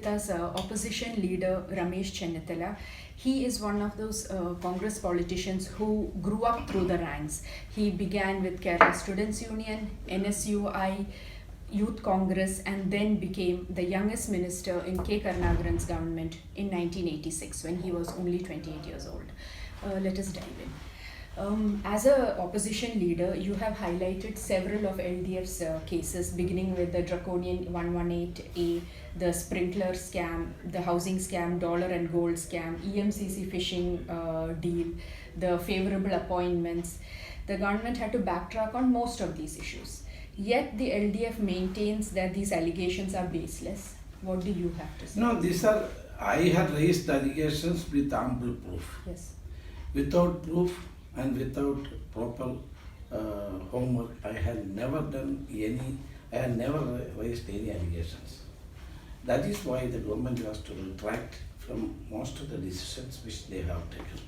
with us opposition leader Ramesh Chennithala. He is one of those Congress politicians who grew up through the ranks. He began with Kerala Students' Union, NSUI, Youth Congress, and then became the youngest minister in K. Karnagaran's government in 1986 when he was only 28 years old. Let us dive in. As a opposition leader, you have highlighted several of LDFs cases, beginning with the draconian 118A, the sprinkler scam, the housing scam, dollar and gold scam, EMCC fishing deal, the favorable appointments. The government had to backtrack on most of these issues. Yet the LDF maintains that these allegations are baseless. What do you have to say? No, I had raised allegations with ample proof. Yes. Without proof and without proper homework, I had never raised any allegations. That is why the government has to retract from most of the decisions which they have taken.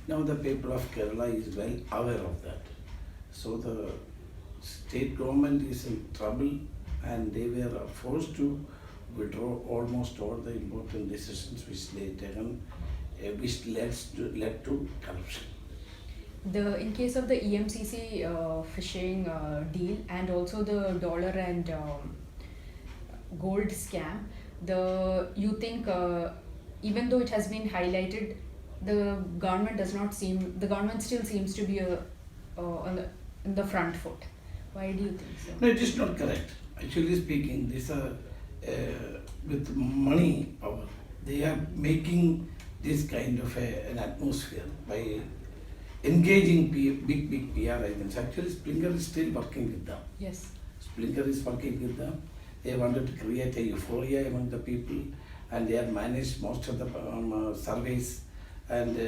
Now the people of Kerala is well aware of that. So the state government is in trouble and they were forced to withdraw almost all the important decisions which they taken, which led to corruption. In case of the EMCC fishing deal and also the dollar and gold scam, you think even though it has been highlighted, the government still seems to be in the front foot. Why do you think so? No, it is not correct. Actually speaking, these are with money power. They are making this kind of an atmosphere by engaging big PR agents. Actually, Springer is still working with them. Yes. Springer is working with them. They wanted to create a euphoria among the people, and they have managed most of the surveys and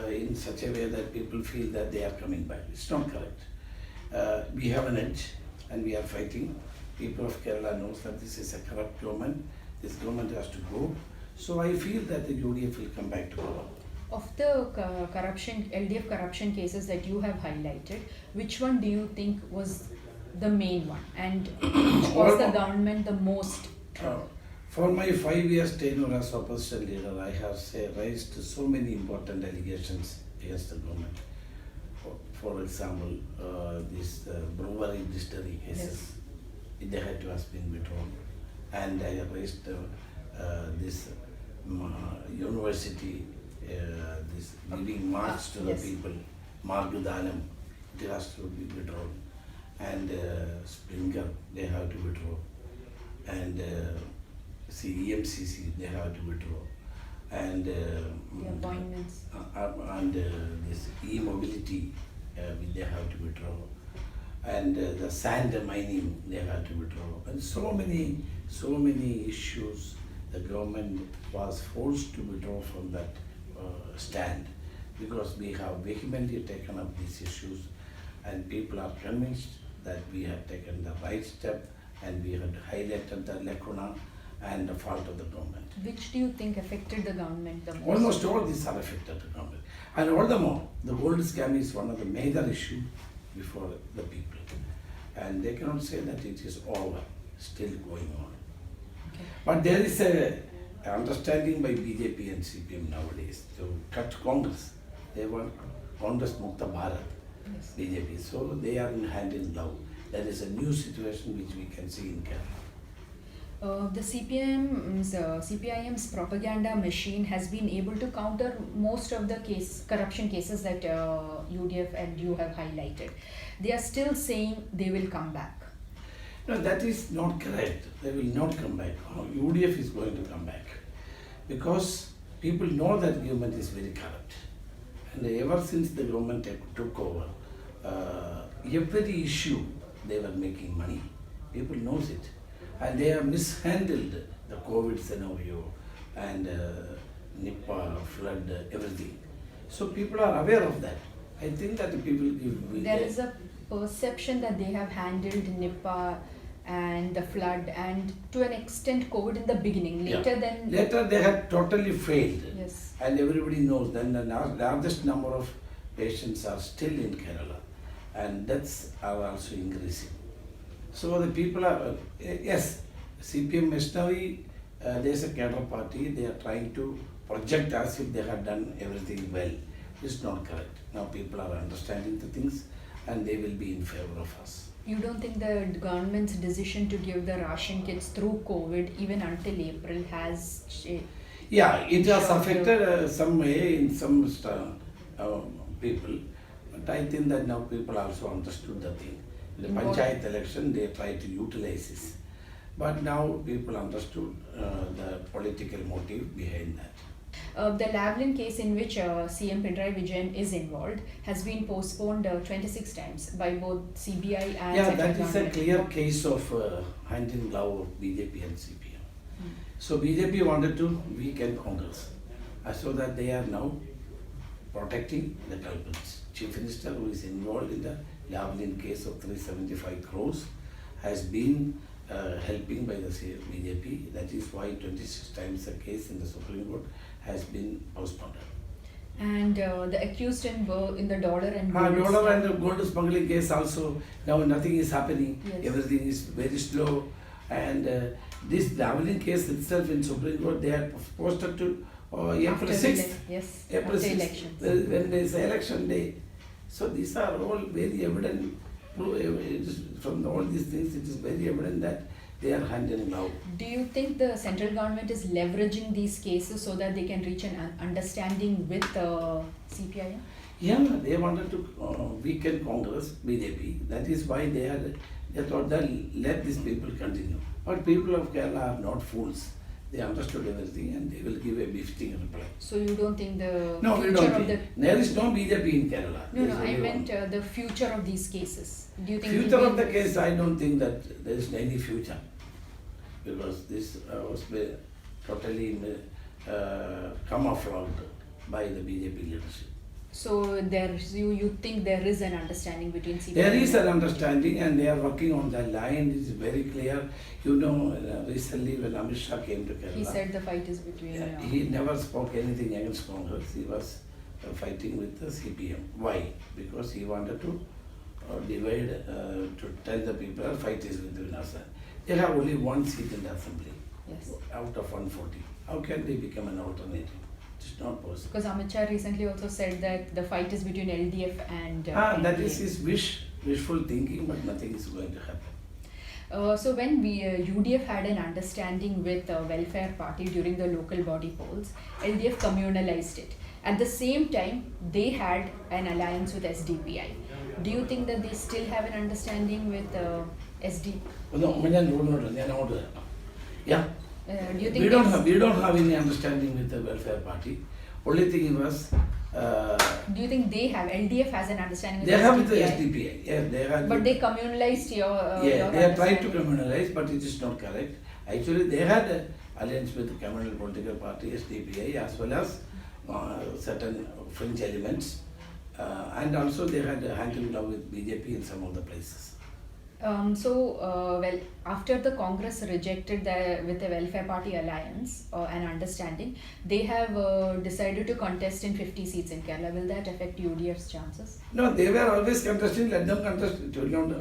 in such a way that people feel that they are coming back. It's not correct. We have an edge and we are fighting. People of Kerala knows that this is a corrupt government. This government has to go. So I feel that the UDF will come back to power. Of the LDF corruption cases that you have highlighted, which one do you think was the main one, and which was the government the most? For my 5 years tenure as opposition leader, I have raised so many important allegations against the government. For example, this brewery distillery cases, yes. They had to have been withdrawn, and I have raised this university. This giving marks to the people, Margudanam, it has to be withdrawn, and Springer, they have to withdraw, and EMCC, they have to withdraw, and the appointments, and this e-mobility, they have to withdraw, and the sand mining, they have to withdraw, and so many issues. The government was forced to withdraw from that stand because we have vehemently taken up these issues and people are convinced that we have taken the right step and we had highlighted the lacuna and the fault of the government. Which do you think affected the government the most? Almost all these are affected the government. And all the more, the gold scam is one of the major issues before the people. And they cannot say that it is over, still going on. Okay. But there is a understanding by BJP and CPM nowadays to cut Congress. They want Congress Mukta Bharat, yes. BJP. So they are in hand in glove. That is a new situation which we can see in Kerala. The CPIM's propaganda machine has been able to counter most of the corruption cases that UDF and you have highlighted. They are still saying they will come back. No, that is not correct. They will not come back. UDF is going to come back because people know that government is very corrupt. And ever since the government took over, every issue they were making money. People knows it. And they have mishandled the COVID scenario and Nipah, flood, everything. So people are aware of that. I think that the people give... There is a perception that they have handled Nipah and the flood and to an extent COVID in the beginning. Later they had totally failed. Yes. And everybody knows then the largest number of patients are still in Kerala and deaths are also increasing. So the people are, yes, CPM machinery there's a cadre party, they are trying to project as if they have done everything well. It's not correct. Now people are understanding the things and they will be in favor of us. You don't think the government's decision to give the ration kits through COVID even until April has Yeah, it has Sure, affected some way in some people, but I think that now people also understood the thing. The In what- panchayat election, they tried to utilize this, but now people understood the political motive behind that. The labyrinth case in which CM Pinarayi Vijayan is involved has been postponed 26 times by both CBI and Yeah, central that is a government. clear case of hand in glove of BJP and CPM. So BJP wanted to weaken Congress, so that they are now protecting the culprits. Chief Minister, who is involved in the labyrinth case of 375 crores, has been helping by the BJP. That is why 26 times the case in the Supreme Court has been postponed. And the accused in the dollar and gold Dollar scam. and the gold smuggling case also, now nothing is happening. Yes. Everything is very slow. And this labyrinth case itself in Supreme Court, they are posted to April After 6th. Yes, April after 6th, elections. when there is election day. So these are all very evident. From all these things, it is very evident that they are hand in glove. Do you think the central government is leveraging these cases so that they can reach an understanding with CPIM? Yeah, they wanted to weaken Congress, BJP. That is why they thought that let these people continue. But people of Kerala are not fools. They understood everything and they will give a befitting reply. So you don't think the No, we future don't of the think. There is no BJP in Kerala. No, There is I only meant one. the future of these cases. Do you think Future will of be- the case, I don't think that there is any future, because this was totally camouflaged by the BJP leadership. So you think there is an understanding between CPM? There is an understanding and they are working on that line. It is very clear. You know, recently when Ramesh Shah came to Kerala, He said the fight is between. he never spoke anything against Congress. He was fighting with the CPM. Why? Because he wanted to divide, to tell the people, fight is between us. They have only one seat in the assembly Yes. out of 140. How can they become an alternative? It's not possible. Because Amit Shah recently also said that the fight is between LDF and. That NDA. is his wishful thinking, but nothing is going to happen. So when UDF had an understanding with Welfare Party during the local body polls, LDF communalized it. At the same time, they had an alliance with SDPI. Do you think that they still have an understanding with SD? No, yeah. Do you think We don't have any understanding with the welfare party. Only thing was Do you think they have LDF has an understanding with they have with the SDPI? SDPI. Yeah, they have. But they communalized your. Yeah, your they are trying to understanding. communalize, but it is not correct. Actually, they had an alliance with the communal political party SDPI as well as certain fringe elements, and also they had a hand in glove with BJP in some of the places. Well, after the Congress rejected with the Welfare Party alliance an understanding, they have decided to contest in 50 seats in Kerala. Will that affect UDF's chances? No, they were always contesting. Let them contest. It will not.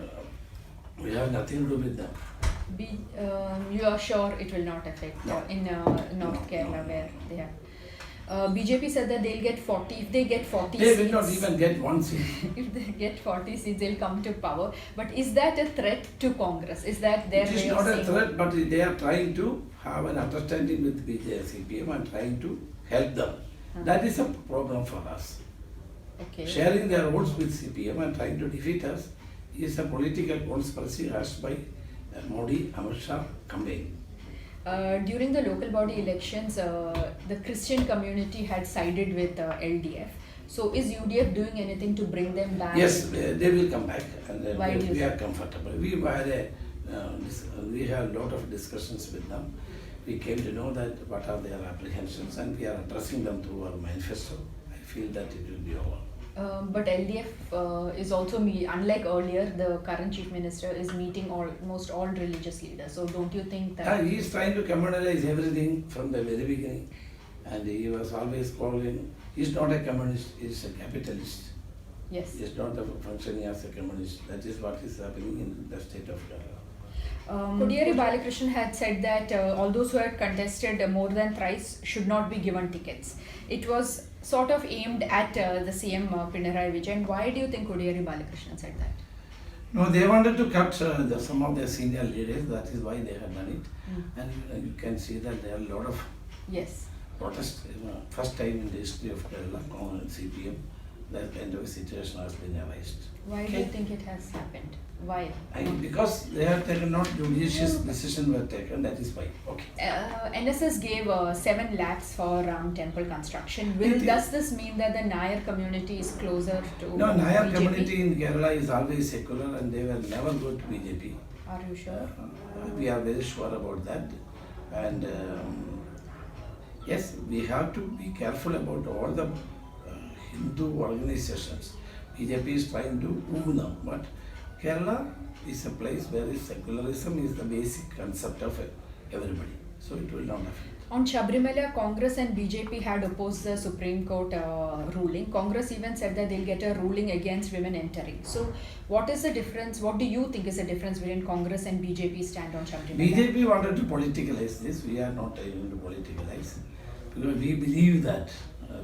We have nothing to do with them. You are sure it will not affect No. in North No, Kerala no. where they have. BJP said that they'll get 40. If they get 40 They seats, will not even get one seat. if they get 40 seats, they'll come to power. But is that a threat to Congress? Is that their It is way of not a saying? threat, but they are trying to have an understanding with CPM and trying to help them. That is a problem for us. Okay. Sharing their votes with CPM and trying to defeat us is a political conspiracy hatched by Modi, Amit Shah campaign. During the local body elections, the Christian community had sided with LDF. So is UDF doing anything to bring them back? Yes, they will come back and Why do you we are say? comfortable. We had a lot of discussions with them. We came to know that what are their apprehensions and we are addressing them through our manifesto. I feel that it will be over. But LDF is also unlike earlier, the current chief minister is meeting almost all religious leaders. So don't you think that? He is trying to communalize everything from the very beginning, and he was always calling. He is not a communist; he is a capitalist. Yes. He is not functioning as a communist. That is what is happening in the state of Kerala. Kodiyari Balakrishnan had said that all those who had contested more than thrice should not be given tickets. It was sort of aimed at the CM Pinarayi Vijayan. Why do you think Kodiyari Balakrishnan said that? No, they wanted to cut some of their senior leaders. That is why they have done it. And you can see that there are a lot of Yes. protests. First time in the history of Kerala, CPM, that kind of a situation has been arised. Why do you think it has happened? Why? Because they have taken not judicious decision were taken. That is why. Okay. NSS gave 7 lakhs for Ram temple construction. Does this mean that the Nair community is closer to No, Nair BJP? community in Kerala is always secular and they were never good to BJP. Are you sure? We are very sure about that. And yes, we have to be careful about all the Hindu organizations. BJP is trying to move them, but Kerala is a place where secularism is the basic concept of everybody. So it will not affect. On Sabrimala, Congress and BJP had opposed the Supreme Court ruling. Congress even said that they'll get a ruling against women entering. So, what is the difference? What do you think is the difference between Congress and BJP stand on Sabrimala? BJP wanted to politicalize this. We are not able to politicalize because we believe that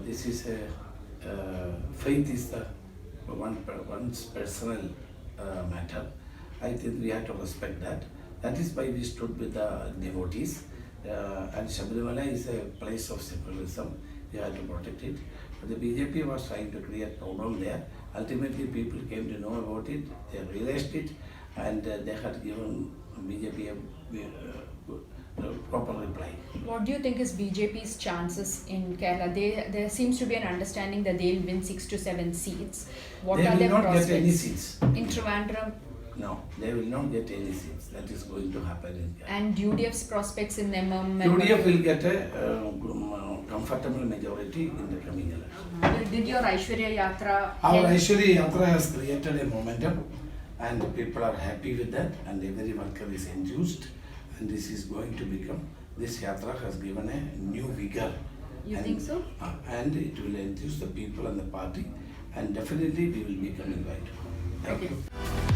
this is faith is the one's personal matter. I think we have to respect that. That is why we stood with the devotees. And Sabrimala is a place of secularism. We have to protect it. But the BJP was trying to create problem there. Ultimately, people came to know about it. They realized it, and they had given BJP a proper reply. What do you think is BJP's chances in Kerala? There seems to be an understanding that they'll win 6 to 7 seats. What They are will their not prospects? get any seats. In Trivandrum? No, they will not get any seats. That is going to happen in Kerala. And UDF's prospects in Nemmam? UDF will get a comfortable majority in the coming election. Did your Aishwarya Yatra Our help? Aishwarya Yatra has created a momentum and people are happy with that and every worker is enthused and this is going to become, this Yatra has given a new vigor. You and, think so? And it will enthuse the people and the party and definitely we will be coming right. Thank you.